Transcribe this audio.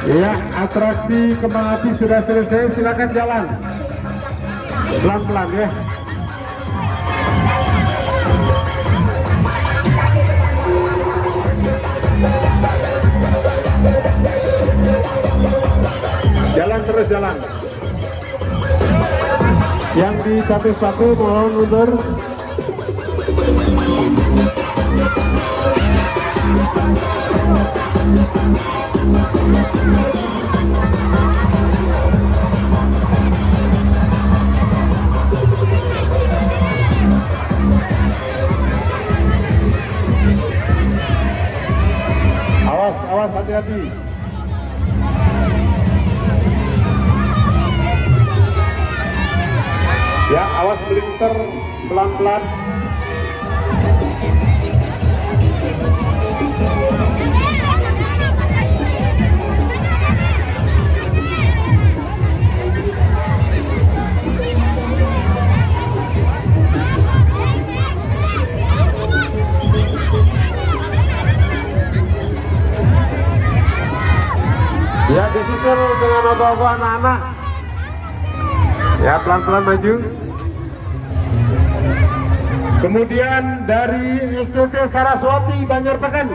Ya, atraksi kembang api sudah selesai, silakan jalan pelan-pelan ya. Jalan terus jalan. Yang di satu-satu mohon mundur. Awas, awas, hati-hati. Ya, awas melintir pelan-pelan. Ya, disusul dengan ogoh-ogoh anak-anak. Ya, pelan-pelan maju. Kemudian dari STT Saraswati Banjarbakan.